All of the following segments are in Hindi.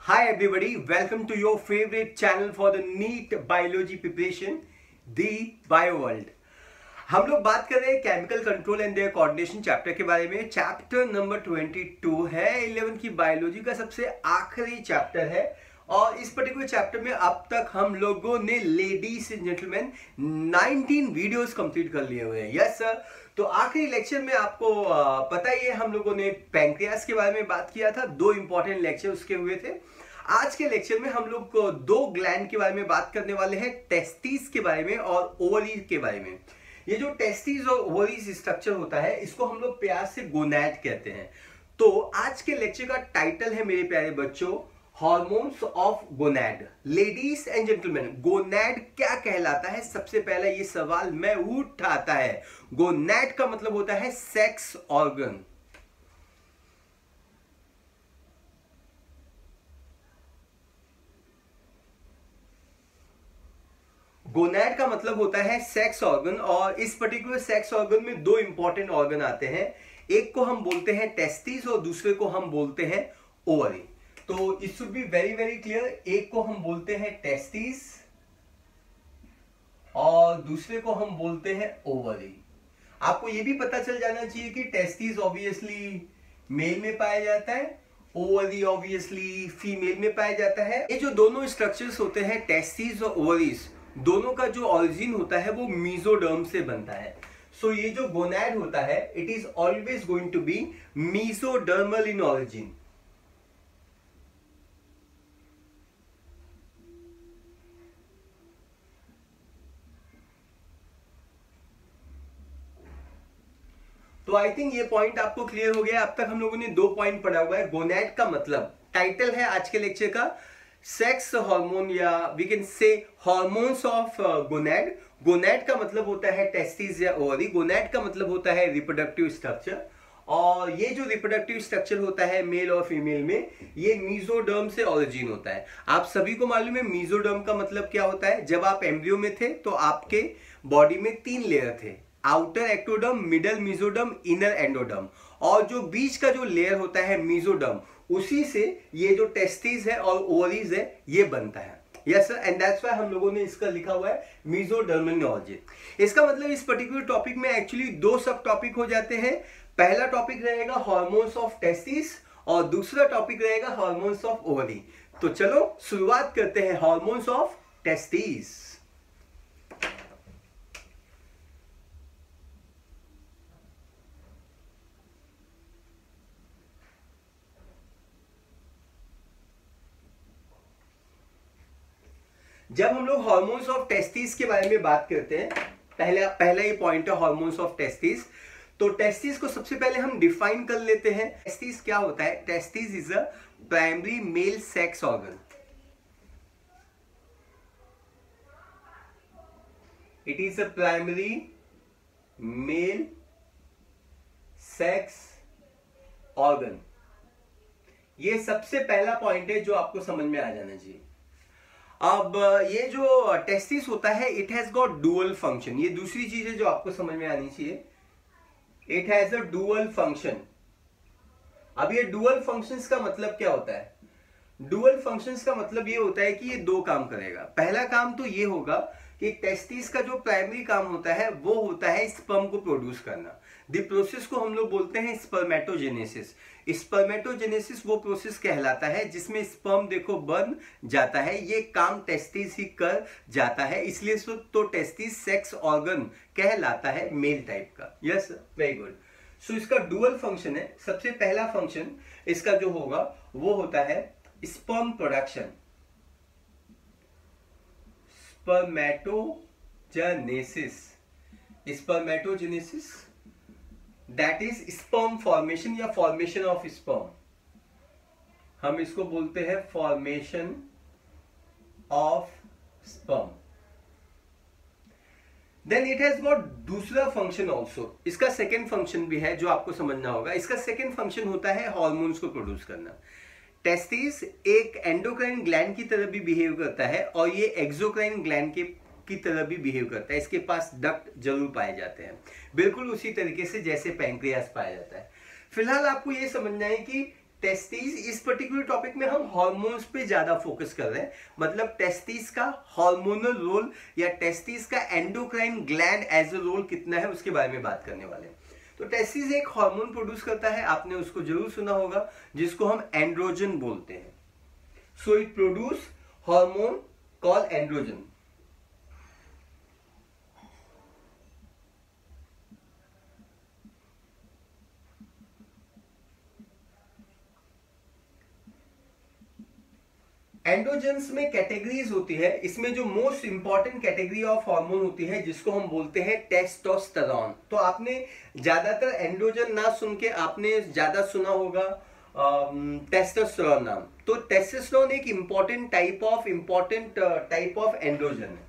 Hi everybody, welcome to your favorite channel for the NEET Biology Preparation, The Bio World। हम लोग बात कर रहे हैं chemical control and their coordination chapter के बारे में। चैप्टर नंबर 22 है 11 की बायोलॉजी का सबसे आखिरी चैप्टर है और इस पर्टिकुलर चैप्टर में अब तक हम लोगों ने ladies and gentleman 19 videos complete कर लिए हुए हैं। Yes sir. तो आखिरी लेक्चर में आपको पता ही है हम लोगों ने पैंक्रियास के बारे में बात किया था, दो इंपॉर्टेंट लेक्चर उसके हुए थे। आज के लेक्चर में हम लोग दो ग्लैंड के बारे में बात करने वाले हैं, टेस्टिस के बारे में और ओवरी के बारे में। ये जो टेस्टिस और ओवरीज स्ट्रक्चर होता है इसको हम लोग प्यार से गोनैड कहते हैं। तो आज के लेक्चर का टाइटल है मेरे प्यारे बच्चों, hormones of gonad. Ladies and gentleman, gonad क्या कहलाता है? सबसे पहला ये सवाल मैं उठाता है। गोनैड का मतलब होता है सेक्स ऑर्गन। गोनैड का मतलब होता है सेक्स ऑर्गन और इस पर्टिकुलर सेक्स ऑर्गन में दो इंपॉर्टेंट ऑर्गन आते हैं। एक को हम बोलते हैं टेस्टिस और दूसरे को हम बोलते हैं ओवरी। तो it should be very very clear. एक को हम बोलते हैं टेस्टिस और दूसरे को हम बोलते हैं ओवरी। आपको यह भी पता चल जाना चाहिए कि टेस्टिस ऑब्वियसली मेल में पाया जाता है, ओवरी ऑब्वियसली फीमेल में पाया जाता है। ये जो दोनों स्ट्रक्चर्स होते हैं टेस्टिस और ओवरीज, दोनों का जो ऑरिजिन होता है वो मीजोडर्म से बनता है। सो ये जो गोनैड होता है it is always going to be mesodermal in origin. तो आई थिंक ये पॉइंट आपको क्लियर हो गया। अब तक हम लोगों ने दो पॉइंट पढ़ा हुआ है। गोनैड का मतलब, टाइटल है आज के लेक्चर का सेक्स हार्मोन या we can say hormones of gonad. Gonad का मतलब होता है टेस्टिस या ओवरी। गोनैड का मतलब होता है रिप्रोडक्टिव स्ट्रक्चर और ये जो रिप्रोडक्टिव स्ट्रक्चर होता है मेल और फीमेल में, ये मीजोडर्म से ओरिजिन होता है। आप सभी को मालूम है मीजोडर्म का मतलब क्या होता है। जब आप एम्ब्रियो में थे तो आपके बॉडी में 3 लेयर थे, outer ectoderm, middle mesoderm, inner endoderm, और जो बीच का जो लेयर होता है मीजोडर्म, उसी से ये जो टेस्टिस है और ओवरीज है ये बनता है। Yes sir, and that's why हम लोगों ने इसका लिखा हुआ है मीजोडर्मल ऑर्जिन। इसका मतलब इस पर्टिकुलर टॉपिक में एक्चुअली दो सब टॉपिक हो जाते हैं। पहला टॉपिक रहेगा हार्मोन्स ऑफ टेस्टिस और दूसरा टॉपिक रहेगा हार्मोन्स ऑफ ओवरी। तो चलो शुरुआत करते हैं हार्मोन्स ऑफ टेस्टिस। जब हम लोग हार्मोन्स ऑफ टेस्टिस के बारे में बात करते हैं, पहला ये पॉइंट है हार्मोन्स ऑफ टेस्टिस। तो टेस्टिस को सबसे पहले हम डिफाइन कर लेते हैं। टेस्टिस क्या होता है? Testis is a primary male sex organ. It is a primary male sex organ. ये सबसे पहला पॉइंट है जो आपको समझ में आ जाना चाहिए। अब ये जो टेस्टिस होता है it has got dual function. ये दूसरी चीज है जो आपको समझ में आनी चाहिए। It has a dual function. अब ये डुअल फंक्शंस का मतलब क्या होता है? डुअल फंक्शंस का मतलब ये होता है कि ये दो काम करेगा। पहला काम तो ये होगा कि टेस्टिस का जो प्राइमरी काम होता है वो होता है स्पर्म को प्रोड्यूस करना। द प्रोसेस को हम लोग बोलते हैं स्पर्मेटोजेनेसिस। स्पर्मेटोजेनेसिस वो प्रोसेस कहलाता है जिसमें स्पर्म देखो बन जाता है। ये काम टेस्टिस ही कर जाता है, इसलिए तो टेस्टिस सेक्स ऑर्गन कहलाता है मेल टाइप का। Yes, very good. सो इसका डुअल फंक्शन है। सबसे पहला फंक्शन इसका जो होगा वो होता है sperm production, spermatogenesis. Spermatogenesis that is sperm formation या फॉर्मेशन ऑफ स्पर्म। हम इसको बोलते हैं formation of sperm. Then it has got दूसरा फंक्शन ऑल्सो। इसका सेकेंड फंक्शन भी है जो आपको समझना होगा। इसका सेकेंड फंक्शन होता है हार्मोन्स को प्रोड्यूस करना। टेस्टिस एक एंडोक्राइन ग्लैंड की तरह भी बिहेव करता है और ये एक्सोक्राइन ग्लैंड की तरह भी बिहेव करता है। इसके पास डक्ट जरूर पाए जाते हैं, बिल्कुल उसी तरीके से जैसे पैंक्रियास पाया जाता है। फिलहाल आपको ये समझना है कि टेस्टिस, इस पर्टिकुलर टॉपिक में हम हार्मोन्स पे ज्यादा फोकस कर रहे हैं, मतलब टेस्टिस का हार्मोनल रोल या टेस्टिस का endocrine gland as a role कितना है उसके बारे में बात करने वाले हैं। तो टेस्टिस एक हार्मोन प्रोड्यूस करता है, आपने उसको जरूर सुना होगा, जिसको हम एंड्रोजन बोलते हैं। So it produce hormone called androgen. Androgens में कैटेगरीज होती है, इसमें जो most important category of hormone होती है जिसको हम बोलते हैं टेस्टोस्टेरोन। तो आपने ज्यादातर एंड्रोजन ना सुन के आपने ज्यादा सुना होगा टेस्टोस्टेरोन नाम। तो टेस्टोस्टेरोन एक इंपॉर्टेंट टाइप ऑफ एंड्रोजन है।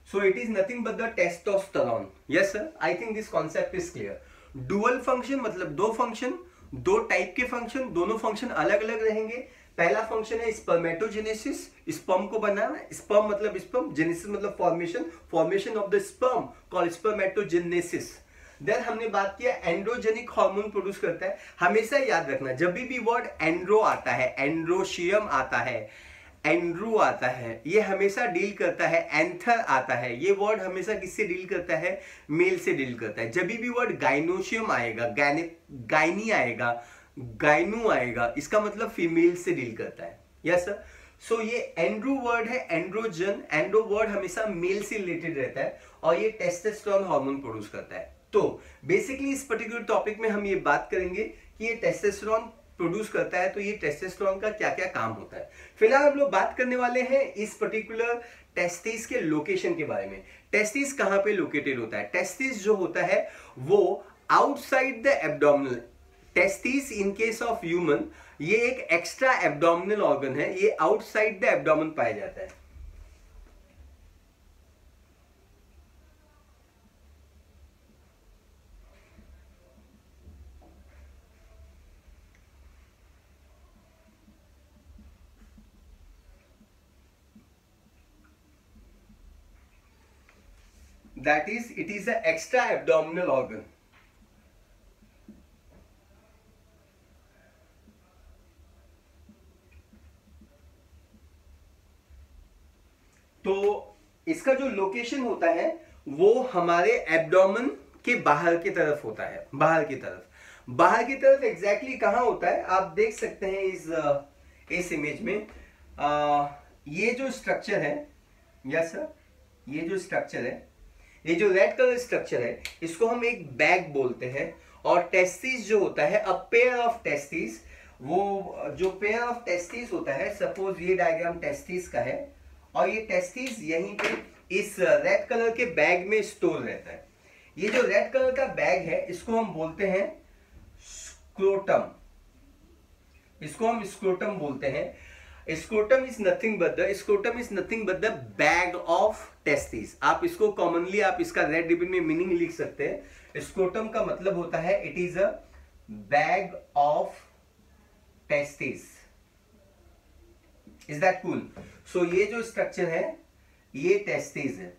So it is nothing but the testosterone. Yes sir, I think this concept is clear. Dual function मतलब दो फंक्शन, दो टाइप के फंक्शन, दोनों फंक्शन अलग अलग रहेंगे। पहला फंक्शन है स्पर्मेटोजेनेसिस, स्पर्म को बनाना, स्पर्म मतलब स्पर्म, जेनेसिस मतलब formation of the sperm called spermatogenesis. Then हमने बात किया एंड्रोजेनिक हार्मोन प्रोड्यूस करता है। हमेशा याद रखना जब भी वर्ड एंड्रो आता है, एंड्रोशियम आता है, एंड्रू आता है, ये हमेशा डील करता है, एंथर आता है, ये वर्ड हमेशा किससे डील करता है, मेल से डील करता है। जब भी वर्ड गाइनोशियम आएगा, गाइनी आएगा, गाइनू आएगा, इसका मतलब फीमेल से डील करता है। Yes sir. सो ये एंड्रू वर्ड है, एंड्रोजन, एंड्रो वर्ड हमेशा मेल से रिलेटेड रहता है और ये टेस्टोस्टेरोन हार्मोन प्रोड्यूस करता है। तो बेसिकली इस पर्टिकुलर टॉपिक में हम ये बात करेंगे कि ये टेस्टोस्टेरोन प्रोड्यूस करता है, तो ये टेस्टोस्टेरोन का क्या क्या काम होता है। फिलहाल हम लोग बात करने वाले हैं इस पर्टिकुलर टेस्टिस के लोकेशन के बारे में। टेस्टिस कहां पे लोकेटेड होता है? टेस्टिस जो होता है वो outside the abdominal. Testis in case of human ये एक एक्स्ट्रा एब्डोमिनल ऑर्गन है, ये आउटसाइड द एब्डोमेन पाया जाता है। That is, it is an extra abdominal organ. तो इसका जो लोकेशन होता है वो हमारे एब्डोमेन के बाहर की तरफ होता है, बाहर की तरफ एग्जैक्टली कहां होता है आप देख सकते हैं इस इमेज में। ये जो स्ट्रक्चर है, यस सर, ये जो स्ट्रक्चर है, ये जो रेड कलर स्ट्रक्चर है, इसको हम एक बैग बोलते हैं। और टेस्टिस जो होता है, अ पेयर ऑफ टेस्टिस, वो जो पेयर ऑफ टेस्टिस होता है, सपोज ये डायग्राम टेस्टिस का है और ये टेस्टिस यहीं पे इस रेड कलर के बैग में स्टोर रहता है। ये जो रेड कलर का बैग है इसको हम बोलते हैं स्क्रोटम, इसको हम स्क्रोटम बोलते हैं। Scrotum is nothing but the bag of testis. आप इसको कॉमनली आप इसका रेड रिबन में मीनिंग लिख सकते हैं। स्क्रोटम का मतलब होता है it is a bag of testis. Is that cool? So ये जो स्ट्रक्चर है ये टेस्टिस है।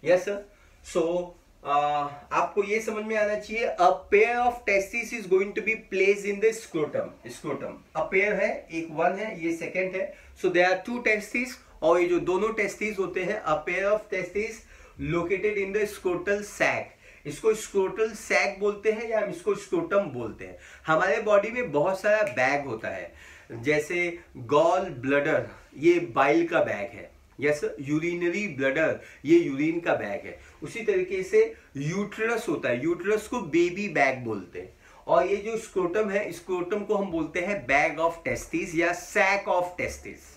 Yes sir. सो आपको ये समझ में आना चाहिए, a pair of testis is going to be placed in the scrotum. A pair है, एक वन है, ये सेकंड है। So there are two testis और ये जो दोनों टेस्टिस होते हैं, a pair of testis located in the scrotal sac. इसको स्क्रोटल सैक बोलते हैं या हम इसको स्क्रोटम बोलते हैं। हमारे बॉडी में बहुत सारा बैग होता है, जैसे गॉल ब्लडर ये बाइल का बैग है, यस, यूरिनरी ब्लडर ये यूरिन का बैग है। उसी तरीके से यूट्रस होता है, यूट्रस को बेबी बैग बोलते हैं। और ये जो स्क्रोटम है, स्क्रोटम को हम बोलते हैं बैग ऑफ टेस्टिस या sac of testis.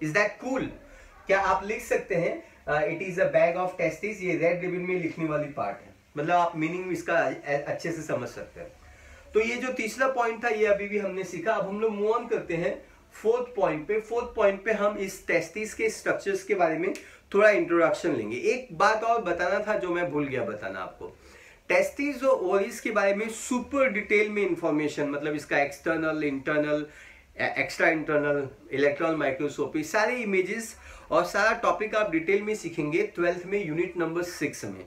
Is that cool? क्या आप लिख सकते हैं it is a bag of testis? ये रेड रिबन में लिखने वाली पार्ट है, मतलब आप मीनिंग इसका अच्छे से समझ सकते हैं। तो ये जो तीसरा पॉइंट था ये अभी भी हमने सीखा। अब हम लोग मूव ऑन करते हैं फोर्थ पॉइंट पे हम इस टेस्टिस के स्ट्रक्चर्स के बारे में थोड़ा इंट्रोडक्शन लेंगे। एक बात और बताना था जो मैं भूल गया बताना आपको। टेस्टिस और ओवरीज के बारे में सुपर डिटेल में इंफॉर्मेशन, मतलब इसका external, internal, extra internal, electron microscopy, सारे इमेजेस और सारा टॉपिक आप डिटेल में सीखेंगे 12th में यूनिट नंबर 6 में।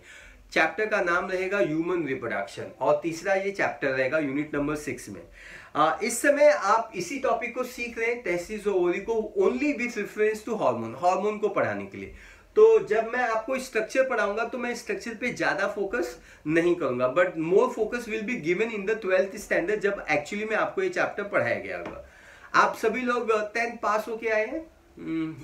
चैप्टर का नाम रहेगा ह्यूमन रिप्रोडक्शन और तीसरा ये चैप्टर रहेगा यूनिट नंबर 6 में। इस समय आप इसी टॉपिक को सीख रहे हैं, टेस्टिस और ओवरी को, only with reference to hormone, hormone को पढ़ाने के लिए। तो जब मैं आपको स्ट्रक्चर पढ़ाऊंगा तो मैं स्ट्रक्चर पे ज्यादा फोकस नहीं करूंगा, but more focus will be given in the 12th standard, जब एक्चुअली में आपको ये चैप्टर पढ़ाया गया होगा। आप सभी लोग 10th पास होके आए हैं?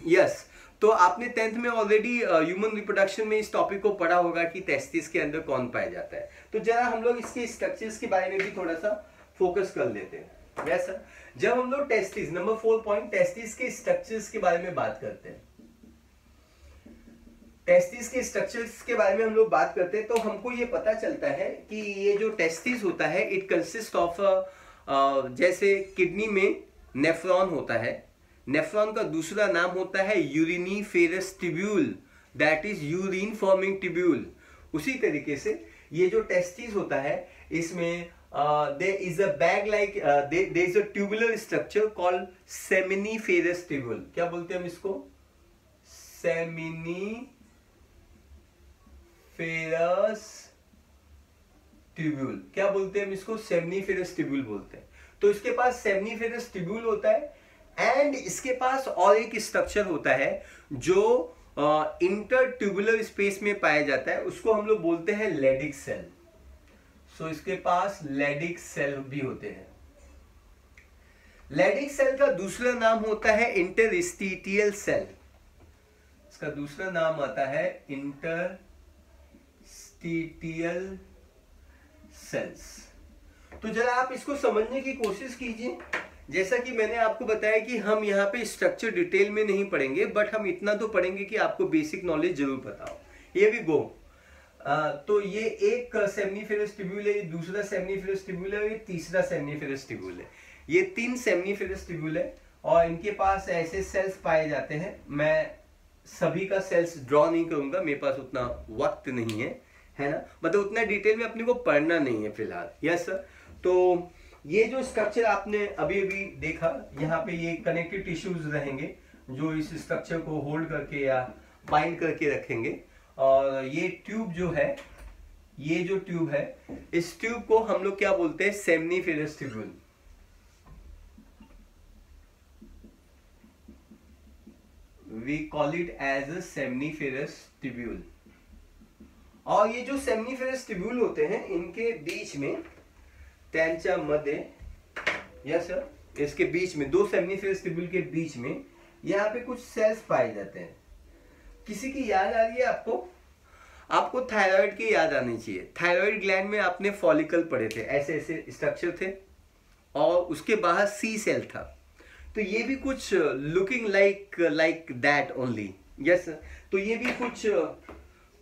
यस। तो आपने 10th में ऑलरेडी ह्यूमन रिप्रोडक्शन में इस टॉपिक को पढ़ा होगा कि टेस्टिस के अंदर कौन पाया जाता है। तो जरा हम लोग इसके स्ट्रक्चर्स के बारे में भी थोड़ा सा फोकस कर लेते हैं। Yes sir. जब हम लोग टेस्टिस, नंबर 4 पॉइंट, टेस्टिस के स्ट्रक्चर्स के बारे में बात करते हैं, टेस्टिस के स्ट्रक्चर्स के बारे में हम लोग बात करते हैं, तो हमको ये पता चलता है कि ये जो टेस्टिस होता है इट कंसिस्ट ऑफ, जैसे किडनी में नेफ्रॉन होता है, नेफ्रॉन का दूसरा नाम होता है uriniferous tubule, that is urine forming tubule. उसी तरीके से ये जो टेस्टिस होता है इसमें there is a bag like there is a tubular structure called seminiferous tubule। क्या बोलते हैं हम इसको? Seminiferous tubule. क्या बोलते हैं हम इसको? सेमिनिफेरस ट्यूब्यूल बोलते हैं। तो इसके पास सेमिनिफेरस ट्यूब्यूल होता है एंड इसके पास और एक स्ट्रक्चर होता है जो इंटर ट्यूबुलर स्पेस में पाया जाता है, उसको हम लोग बोलते हैं लेडिक सेल। सो इसके पास लेडिक सेल भी होते हैं। लेडिक सेल का दूसरा नाम होता है इंटरस्टिटियल सेल। इसका दूसरा नाम आता है इंटरस्टिटियल सेल्स। तो जरा आप इसको समझने की कोशिश कीजिए। जैसा कि मैंने आपको बताया कि हम यहाँ पे स्ट्रक्चर डिटेल में नहीं पढ़ेंगे, बट हम इतना तो पढ़ेंगे कि आपको बेसिक नॉलेज जरूर पता हो। ये भी गो। तो ये एक सेमिनिफेरस ट्यूब्यूल है, ये दूसरा सेमिनिफेरस ट्यूब्यूल है, ये तीसरा सेमिनिफेरस ट्यूब्यूल है। ये 3 सेमिनिफेरस ट्यूब्यूल है और इनके पास ऐसे सेल्स पाए जाते हैं। मैं सभी का सेल्स ड्रॉ नहीं करूंगा, मेरे पास उतना वक्त नहीं है ना, मतलब उतना डिटेल में अपने को पढ़ना नहीं है फिलहाल। Yes sir. तो ये जो स्ट्रक्चर आपने अभी अभी देखा, यहाँ पे ये कनेक्टिव टिश्यूज रहेंगे जो इस स्ट्रक्चर को होल्ड करके या बाइंड करके रखेंगे। और ये ट्यूब जो है, ये जो ट्यूब है, इस ट्यूब को हम लोग क्या बोलते हैं? Seminiferous tubule. We call it as a seminiferous tubule. और ये जो सेमिनिफेरस ट्यूब्यूल होते हैं इनके बीच में त्यांच्या मध्ये, यस सर, इसके बीच में 2 सेमिनिफेरस ट्यूब्यूल के बीच में यहाँ पे कुछ सेल्स पाए जाते हैं। किसी की याद आ रही है आपको? आपको थायराइड की याद आनी चाहिए। थायराइड ग्लैंड में आपने फॉलिकल पढ़े थे, ऐसे ऐसे स्ट्रक्चर थे और उसके बाहर सी सेल था। तो ये भी कुछ looking like that only. Yes. तो ये भी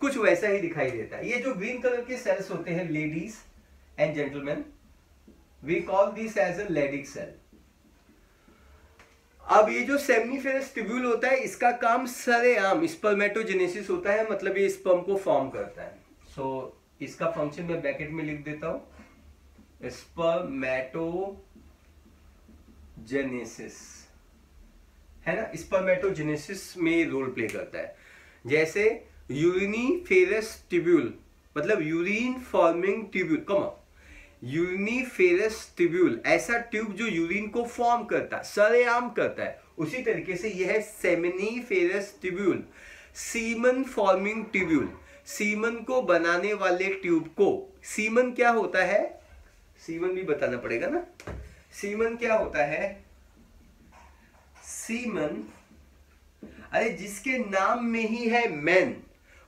कुछ वैसा ही दिखाई देता है। ये जो ग्रीन कलर के सेल्स होते हैं, ladies and gentleman, we call this as a Leydig cell. अब ये जो सेमिनिफेरस ट्यूब्यूल होता है इसका काम सरेआम स्पर्मेटोजेनेसिस होता है, मतलब ये स्पर्म को फॉर्म करता है। सो इसका फंक्शन मैं ब्रैकेट में लिख देता हूं, स्पर्मेटोजेनेसिस, है ना। स्पर्मेटोजेनेसिस में रोल प्ले करता है। जैसे यूरिनिफेरस ट्यूब्यूल मतलब यूरिन फॉर्मिंग ट्यूब्यूल, कमा यूरिनिफेरस ट्यूब्यूल, ऐसा ट्यूब जो यूरिन को फॉर्म करता है, सरेआम करता है। उसी तरीके से यह है seminiferous tubule, semen forming tubule. Semen को बनाने वाले ट्यूब को, सीमन क्या होता है? सीमन भी बताना पड़ेगा ना। सीमन क्या होता है? सीमन, अरे जिसके नाम में ही है मैन,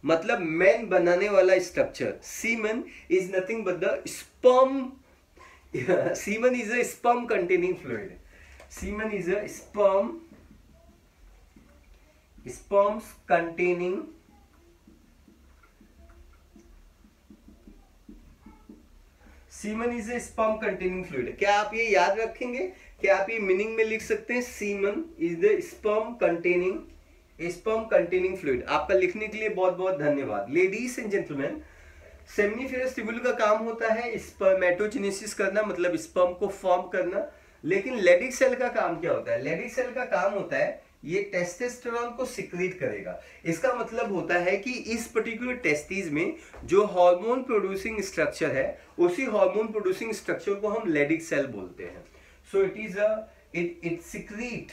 मतलब मैन बनाने वाला structure. Semen is nothing but the sperm. Semen is a sperm containing fluid. Semen is a sperms containing semen is a sperm containing fluid. क्या आप ये याद रखेंगे? क्या आप ये मीनिंग में लिख सकते हैं? Semen is the sperm containing fluid. आपका लिखने के लिए बहुत बहुत धन्यवाद। Ladies and gentleman, seminiferous tubule का काम होता है स्पर्मेटोजेनेसिस करना, मतलब स्पर्म को फॉर्म करना। लेकिन लेडिक सेल का काम क्या होता है? लेडिक सेल का काम होता है ये टेस्टोस्टेरोन को सिक्रीट करेगा। इसका मतलब होता है कि इस पर्टिकुलर टेस्टिस में जो हार्मोन प्रोड्यूसिंग स्ट्रक्चर है, उसी हार्मोन प्रोड्यूसिंग स्ट्रक्चर को हम लेडिक सेल बोलते हैं। So it is it secrete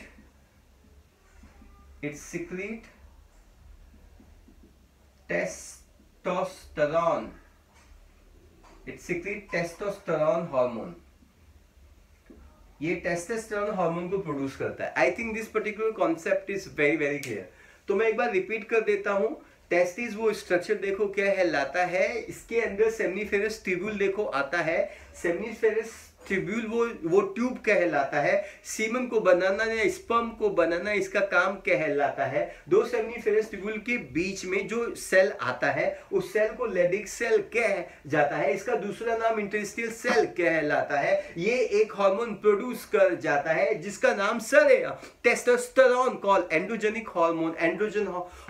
testosterone, it secrete testosterone hormone. ये टेस्टोस्टेरोन हार्मोन को प्रोड्यूस करता है। आई think this particular concept is very very clear. तो मैं एक बार रिपीट कर देता हूं। टेस्टिस वो स्ट्रक्चर देखो क्या है, लाता है, इसके अंदर सेमिनिफेरस ट्यूब्यूल देखो आता है। सेमिनिफेरस ट्यूब्यूल वो ट्यूब कहलाता है। सीमन को बनाना या स्पर्म को बनाना इसका काम कहलाता है। दो सेमिनिफेरस ट्यूब्यूल के बीच में जो सेल आता है उस सेल को लेडिक सेल कह जाता है। इसका दूसरा नाम इंटरस्टिशियल सेल कहलाता है। ये एक हार्मोन प्रोड्यूस कर जाता है जिसका नाम सर है testosterone, call androgenic hormone, androgen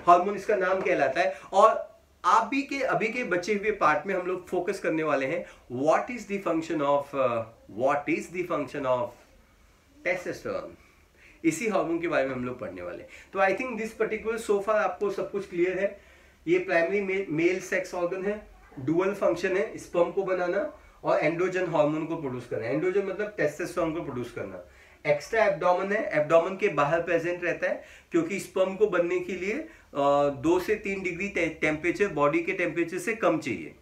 hormone इसका नाम कहलाता है। और अभी के बचे हुए पार्ट में हम लोग फोकस करने वाले हैं what is the function of testosterone. इसी हार्मोन के बारे में हम लोग पढ़ने वाले हैं। तो आई थिंक दिस पर्टिकुलर सो फार आपको सब कुछ क्लियर है। ये प्राइमरी मेल सेक्स ऑर्गन है, डुअल फंक्शन है, स्पर्म को बनाना और एंड्रोजन हार्मोन को प्रोड्यूस करना। एंड्रोजन मतलब टेस्टोस्टेरोन को प्रोड्यूस करना। एक्स्ट्रा एब्डोमेन है, एब्डोमेन के बाहर प्रेजेंट रहता है क्योंकि स्पर्म को बनने के लिए 2 से 3 डिग्री टेम्परेचर बॉडी के टेम्परेचर से कम चाहिए।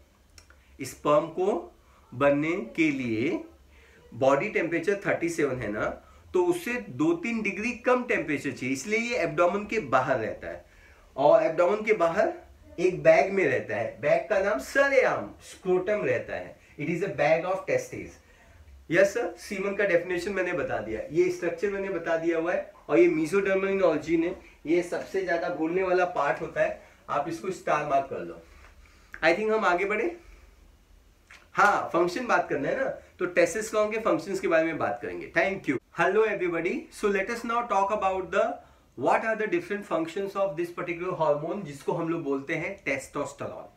स्पर्म को बनने के लिए बॉडी टेम्परेचर 37 है ना, तो उससे 2-3 डिग्री कम टेम्परेचर चाहिए, इसलिए ये एब्डोमेन के बाहर रहता है। और एब्डोमेन के बाहर एक बैग में रहता है, बैग का नाम सरेआम स्क्रोटम रहता है। It is a bag of testis. Yes sir, semen का डेफिनेशन मैंने बता दिया, ये स्ट्रक्चर मैंने बता दिया हुआ है। और ये मेसोडर्मिनोलॉजी ने ये सबसे ज्यादा भूलने वाला पार्ट होता है, आप इसको स्टार मार्क कर लो। आई थिंक हम आगे बढ़े। हाँ, फंक्शन बात करना है ना, तो टेस्टोस्टेरोन के फंक्शंस के बारे में बात करेंगे। Thank you. Hello everybody, so let us now talk about the what are the different functions of this particular hormone जिसको हम लोग बोलते हैं testosterone.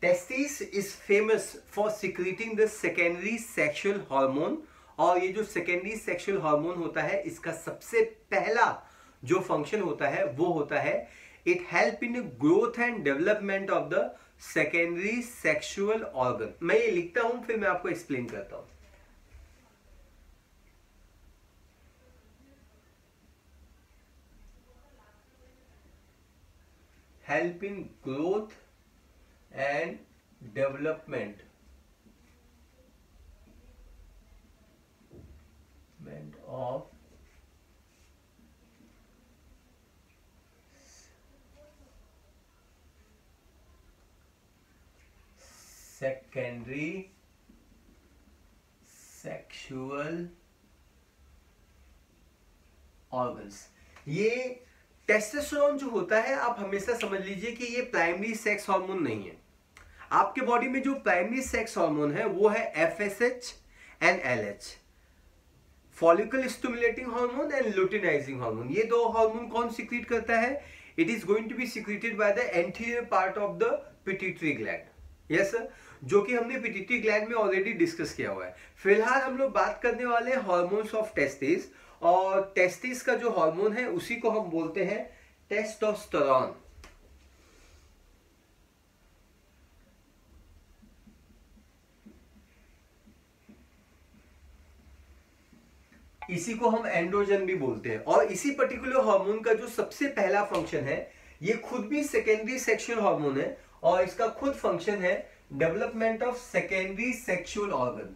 Testis is famous for secreting the secondary sexual hormone। और ये जो secondary sexual hormone होता है इसका सबसे पहला जो फंक्शन होता है वो होता है it help in growth and development of the secondary sexual organ। मैं ये लिखता हूं फिर मैं आपको एक्सप्लेन करता हूं। help in growth and development of secondary sexual organs। ये टेस्टोस्टेरोन जो होता है आप हमेशा समझ लीजिए कि ये प्राइमरी सेक्स हार्मोन नहीं है। आपके बॉडी में जो प्राइमरी सेक्स हार्मोन है वो है FSH and LH, follicle stimulating hormone and luteinizing hormone. ये दो हार्मोन कौन सिक्रीट करता है? It is going to be secreted by the anterior part of the pituitary gland. Yes sir, जो कि हमने पिट्यूटरी ग्लैंड में ऑलरेडी डिस्कस किया हुआ है। फिलहाल हम लोग बात करने वाले हैं हार्मोन्स ऑफ टेस्टिस, और टेस्टिस का जो हार्मोन है उसी को हम बोलते हैं टेस्टोस्टेरोन। इसी को हम एंड्रोजन भी बोलते हैं। और इसी पर्टिकुलर हार्मोन का जो सबसे पहला फंक्शन है, ये खुद भी सेकेंडरी सेक्सुअल हार्मोन है और इसका खुद फंक्शन है development of secondary sexual organ.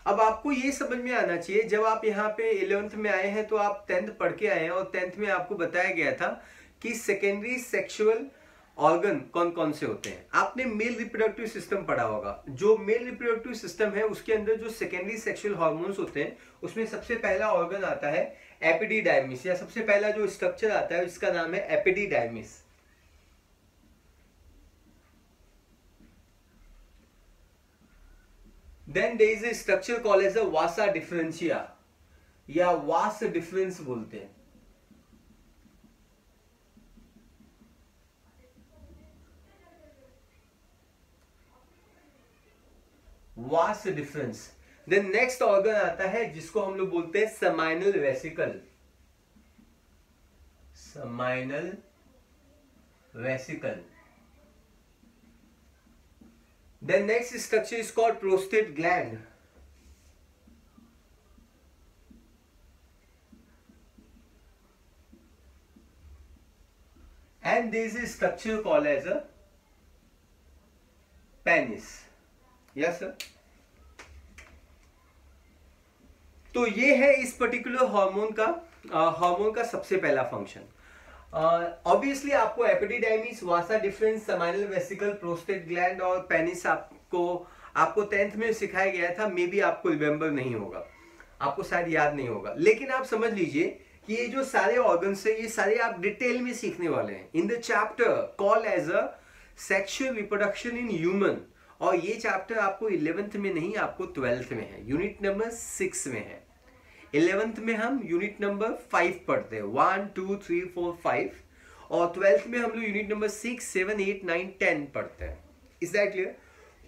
अब आपको ये समझ में आना चाहिए, जब आप यहाँ पे 11th में आए हैं तो आप 10th पढ़ के आए हैं और 10th में आपको बताया गया था कि सेकेंडरी सेक्सुअल ऑर्गन कौन कौन से होते हैं। आपने मेल रिप्रोडक्टिव सिस्टम पढ़ा होगा। जो मेल रिप्रोडक्टिव सिस्टम है उसके अंदर जो सेकेंडरी सेक्सुअल हार्मोन्स होते हैं उसमें सबसे पहला ऑर्गन आता है एपिडिडाइमिस, या सबसे पहला जो स्ट्रक्चर आता है इसका नाम है epididymis. Then there is a structure called as a vasa differentia या वास डिफरेंस बोलते हैं। Vas deferens, then next organ आता है जिसको हम लोग बोलते हैं seminal vesicle. Seminal vesicle. Then next structure is called prostate gland. And there is a structure called as a penis. Yes sir. तो ये है इस पर्टिकुलर हार्मोन का सबसे पहला फंक्शन। ऑब्वियसली आपको epididymis, vasa deferens, seminal vesicle, prostate gland और पेनिस आपको 10th में सिखाया गया था। मे बी आपको रिमेंबर नहीं होगा, आपको शायद याद नहीं होगा, लेकिन आप समझ लीजिए कि ये जो सारे ऑर्गन्स है ये सारे आप डिटेल में सीखने वाले हैं in the chapter call as a sexual reproduction in human. और ये चैप्टर आपको 11th में नहीं, आपको 12th में है, यूनिट नंबर 6 में है। 11th में हम यूनिट नंबर 5 पढ़ते हैं, 1 2 3 4 5, और 12th में हम लोग यूनिट नंबर 6 7 8 9 10 पढ़ते हैं। Is that clear?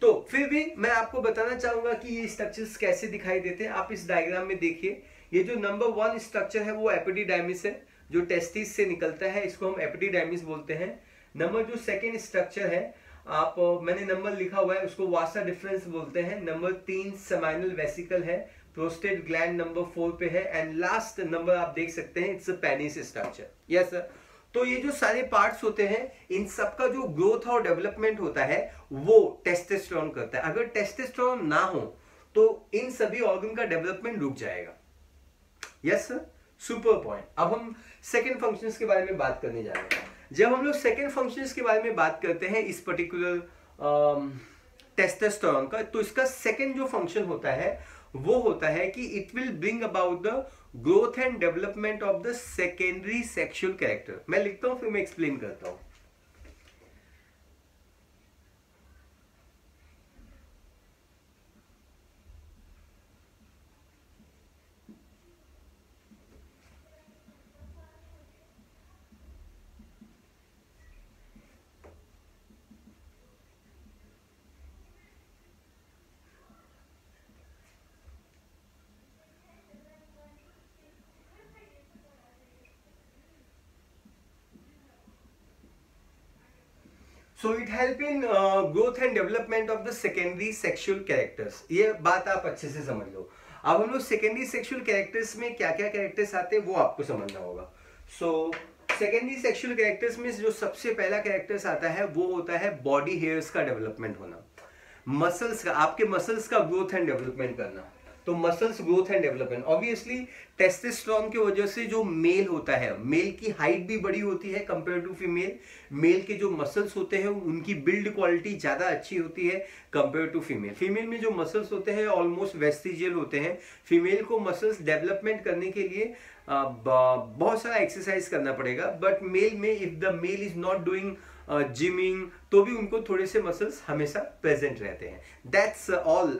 तो फिर भी मैं आपको बताना चाहूंगा कि ये स्ट्रक्चर्स कैसे दिखाई देते हैं। आप इस डायग्राम में देखिए, ये जो नंबर 1 स्ट्रक्चर है वो एपिडिडाइमिस है, जो टेस्टिस से निकलता है, इसको हम एपिडिडाइमिस बोलते हैं। नंबर जो सेकेंड स्ट्रक्चर है, मैंने नंबर लिखा हुआ है, उसको वासा डिफरेंस बोलते हैं। नंबर 3 सेमाइनल वेसिकल है, प्रोस्टेट ग्लैंड नंबर 4 पे है, एंड लास्ट नंबर आप देख सकते हैं it's a penis structure. Yes sir. तो ये जो सारे पार्ट्स होते हैं, इन सबका जो ग्रोथ और डेवलपमेंट होता है वो टेस्टोस्टेरोन करता है। अगर टेस्टोस्टेरोन ना हो तो इन सभी ऑर्गन का डेवलपमेंट रुक जाएगा। Yes sir, super point. अब हम सेकेंड फंक्शंस के बारे में बात करने जा रहे हैं। जब हम लोग सेकेंड फंक्शंस के बारे में बात करते हैं इस पर्टिकुलर टेस्टोस्टेरोन का, तो इसका सेकेंड जो फंक्शन होता है वो होता है कि it will bring about the growth and development of the secondary sexual character. मैं लिखता हूं फिर मैं एक्सप्लेन करता हूं। So it help in growth and development of the secondary sexual characters। ये बात आप अच्छे से समझ लो। अब हम लोग सेकेंडरी सेक्सुअल कैरेक्टर्स में क्या क्या कैरेक्टर्स आते हैं वो आपको समझना होगा। सो सेकेंडरी सेक्सुअल कैरेक्टर्स में जो सबसे पहला कैरेक्टर्स आता है वो होता है बॉडी हेयर्स का डेवलपमेंट होना, मसल्स का, आपके मसल्स का ग्रोथ एंड डेवलपमेंट करना। तो muscles growth and development, obviously testosterone की वजह से जो मेल होता है, मेल की हाइट भी बड़ी होती है कंपेयर टू फीमेल। मेल के जो मसल्स होते हैं उनकी बिल्ड क्वालिटी ज्यादा अच्छी होती है कंपेयर टू फीमेल। फीमेल में जो मसल्स होते हैं ऑलमोस्ट वेस्टिजियल होते हैं। फीमेल को मसल्स डेवलपमेंट करने के लिए बहुत सारा एक्सरसाइज करना पड़ेगा, बट मेल में if the male is not doing gymming तो भी उनको थोड़े से मसल्स हमेशा प्रेजेंट रहते हैं। That's all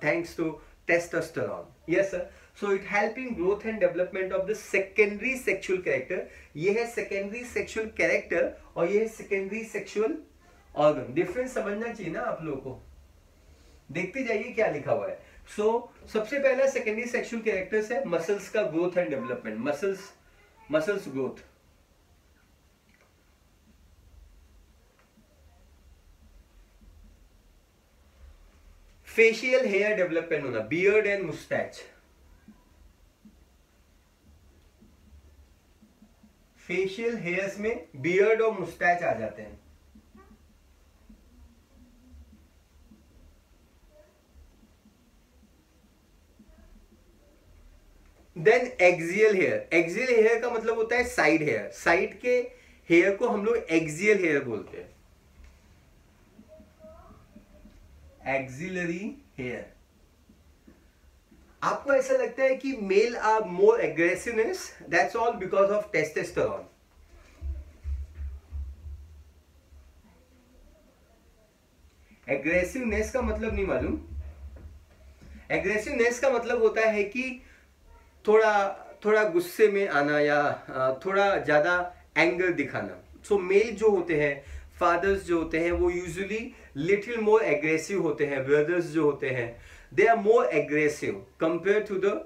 thanks to testosterone। Yes sir। So it help in growth and development of the secondary sexual character। ये है secondary sexual character और ये है secondary sexual organ। डिफरेंस समझना चाहिए ना आप लोगों को। देखते जाइए क्या लिखा हुआ है। So सबसे पहला secondary sexual characters है मसल्स का growth and development. Muscles growth, facial hair development होना, beard and moustache. Facial hairs में बियर्ड और मुस्टैच आ जाते हैं। Then axial hair. Axial hair का मतलब होता है साइड हेयर। साइड के हेयर को हम लोग एक्सियल हेयर बोलते हैं, एक्सिलरी हेयर। आपको ऐसा लगता है कि male are more aggressiveness, that's all because of testosterone. Aggressiveness का मतलब नहीं मालूम। एग्रेसिवनेस का मतलब होता है कि थोड़ा गुस्से में आना या थोड़ा ज्यादा एंगर दिखाना। सो मेल जो होते हैं फादर्स जो होते हैं वो यूजुअली लिटिल मोर एग्रेसिव होते हैं, ब्रदर्स जो होते हैं they are more aggressive compare to the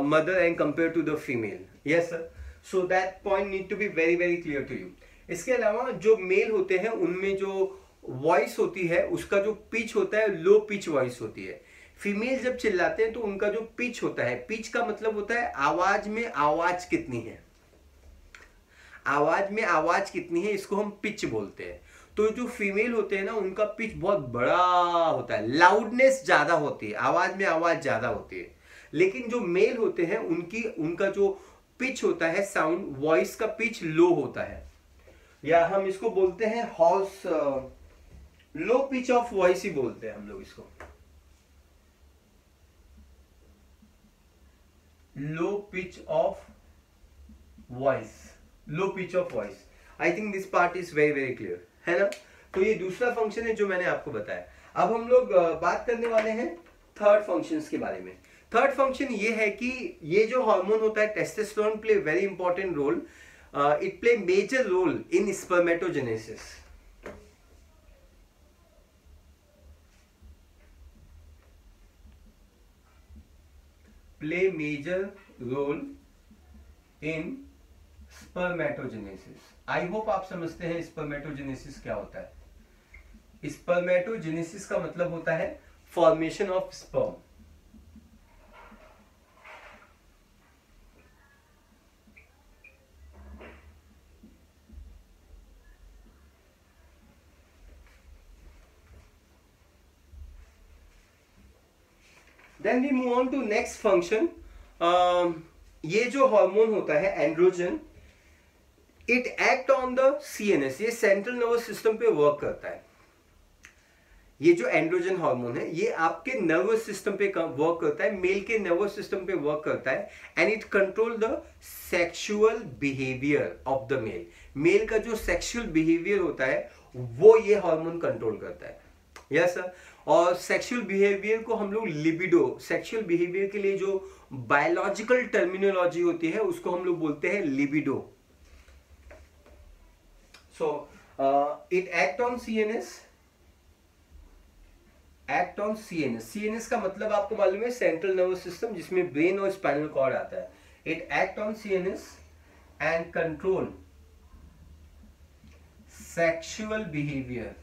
mother and compare to the female. Yes sir, so that point need to be very very clear to you. इसके अलावा जो मेल होते हैं उनमें जो वॉइस होती है उसका जो पिच होता है लो पिच वॉइस होती है। फीमेल जब चिल्लाते हैं तो उनका जो पिच होता है, पिच का मतलब होता है आवाज में आवाज कितनी है, आवाज में आवाज कितनी है, इसको हम पिच बोलते हैं। तो जो फीमेल होते हैं ना उनका पिच बहुत बड़ा होता है, लाउडनेस ज्यादा होती है, आवाज में आवाज ज्यादा होती है। लेकिन जो मेल होते हैं उनका जो पिच होता है, साउंड वॉइस का पिच लो होता है, या हम इसको बोलते हैं hoarse, low pitch of voice ही बोलते हैं हम लोग इसको, low pitch of voice, low pitch of voice. I think this part is very very clear, है ना। तो ये दूसरा फंक्शन है जो मैंने आपको बताया। अब हम लोग बात करने वाले हैं थर्ड फंक्शंस के बारे में। थर्ड फंक्शन ये है कि ये जो हार्मोन होता है testosterone play very important role, it play major role in spermatogenesis. Play major role in spermatogenesis. I hope आप समझते हैं स्पर्मेटोजेनेसिस क्या होता है। स्पर्मेटोजेनेसिस का मतलब होता है formation of sperm. Then we move on to next function. ये जो हार्मोन होता है androgen, it act on the CNS, ये सेंट्रल नर्वस सिस्टम पे वर्क करता है। ये जो एंड्रोजन हार्मोन है ये आपके नर्वस सिस्टम पे वर्क करता है, मेल के नर्वस सिस्टम पे वर्क करता है, and it control the sexual behaviour of the male. Male का जो सेक्सुअल बिहेवियर होता है वो ये हार्मोन कंट्रोल करता है। Yes sir. और सेक्सुअल बिहेवियर को हम लोग लिबिडो, सेक्सुअल बिहेवियर के लिए जो बायोलॉजिकल टर्मिनोलॉजी होती है उसको हम लोग बोलते हैं libido. So it act on CNS, act on CNS. CNS का मतलब आपको मालूम है सेंट्रल नर्वस सिस्टम, जिसमें ब्रेन और स्पाइनल कॉर्ड आता है। It act on CNS and control sexual behaviour.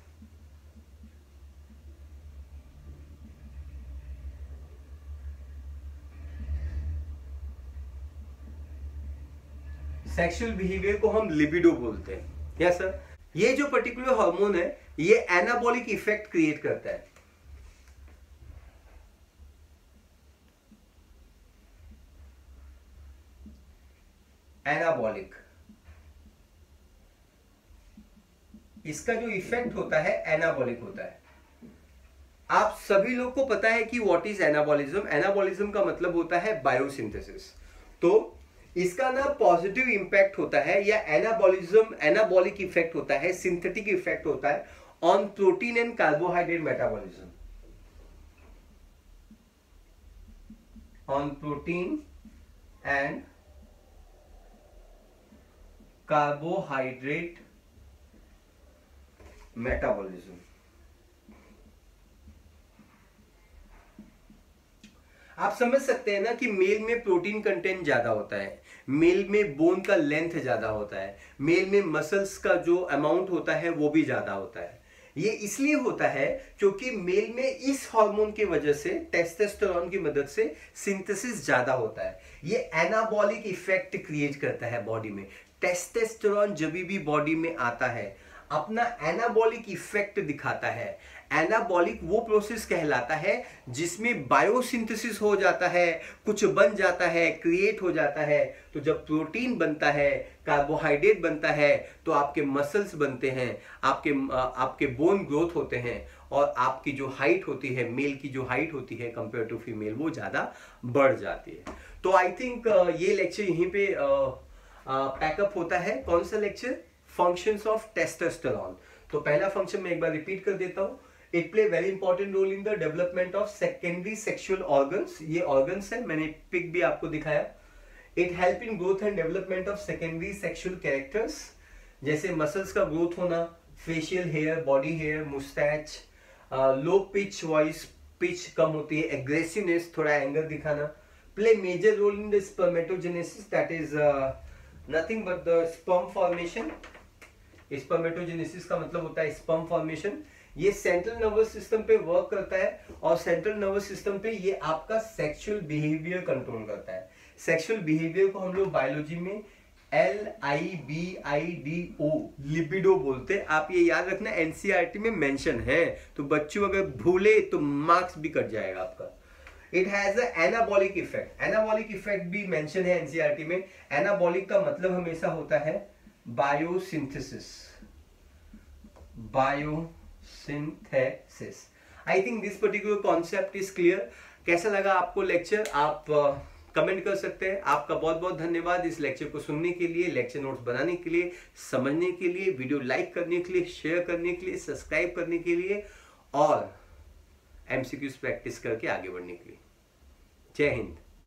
Sexual behaviour को हम लिबिडो बोलते हैं। Yes sir. ये जो पर्टिकुलर हार्मोन है ये एनाबॉलिक इफेक्ट क्रिएट करता है। एनाबॉलिक, इसका जो इफेक्ट होता है एनाबॉलिक होता है। आप सभी लोग को पता है कि व्हाट इज एनाबॉलिज्म। एनाबॉलिज्म का मतलब होता है बायोसिंथेसिस। तो इसका ना पॉजिटिव इंपैक्ट होता है, या एनाबॉलिज्म एनाबॉलिक इफेक्ट होता है, सिंथेटिक इफेक्ट होता है on protein and carbohydrate metabolism, on protein and carbohydrate metabolism. आप समझ सकते हैं ना कि मेल में प्रोटीन कंटेंट ज्यादा होता है, मेल में बोन का लेंथ ज्यादा होता है, मेल में मसल्स का जो अमाउंट होता है वो भी ज्यादा होता है। ये इसलिए होता है क्योंकि मेल में इस हार्मोन की वजह से, टेस्टोस्टेरोन की मदद से सिंथेसिस ज्यादा होता है। ये एनाबॉलिक इफेक्ट क्रिएट करता है बॉडी में। टेस्टोस्टेरोन जब भी बॉडी में आता है अपना एनाबॉलिक इफेक्ट दिखाता है। एनाबॉलिक वो प्रोसेस कहलाता है जिसमें बायोसिंथेसिस हो जाता है, कुछ बन जाता है, क्रिएट हो जाता है। तो जब प्रोटीन बनता है, कार्बोहाइड्रेट बनता है, तो आपके मसल्स बनते हैं, आपके बोन ग्रोथ होते हैं, और आपकी जो हाइट होती है, मेल की जो हाइट होती है कंपेयर टू फीमेल, वो ज्यादा बढ़ जाती है। तो आई थिंक ये लेक्चर यहीं पे पैकअप होता है। कौन सा लेक्चर? Functions of testosterone. तो पहला फंक्शन मैं एक बार रिपीट कर देता हूं। It play very important role in the development of secondary sexual organs. ये ऑर्गन्स है, मैंने पिक भी आपको दिखाया। It help in growth and development of secondary sexual characters, जैसे मसल्स का ग्रोथ होना, facial hair, body hair, moustache, low pitch voice, pitch कम होती है, एग्रेसिवनेस, थोड़ा एंगर दिखाना, play major role in the spermatogenesis, that is nothing but the sperm formation. Spermatogenesis का मतलब होता है स्पर्म फॉर्मेशन। ये सेंट्रल नर्वस सिस्टम पे वर्क करता है और सेंट्रल नर्वस सिस्टम पे ये आपका सेक्सुअल बिहेवियर कंट्रोल करता है। सेक्सुअल बिहेवियर को हम लोग बायोलॉजी में LIBIDO लिबिडो बोलते हैं। आप ये याद रखना, एनसीईआरटी में मेंशन है, तो बच्चों अगर भूले तो मार्क्स भी कट जाएगा आपका। It has a anabolic effect, anabolic effect भी मेंशन है एनसीईआरटी में। एनाबॉलिक का मतलब हमेशा होता है biosynthesis, biosynthesis. I think this particular concept is clear. कैसा लगा आपको लेक्चर, आप कमेंट कर सकते हैं। आपका बहुत बहुत धन्यवाद इस लेक्चर को सुनने के लिए, लेक्चर नोट्स बनाने के लिए, समझने के लिए, वीडियो लाइक करने के लिए, शेयर करने के लिए, सब्सक्राइब करने के लिए और एमसीक्यूज प्रैक्टिस करके आगे बढ़ने के लिए। जय हिंद।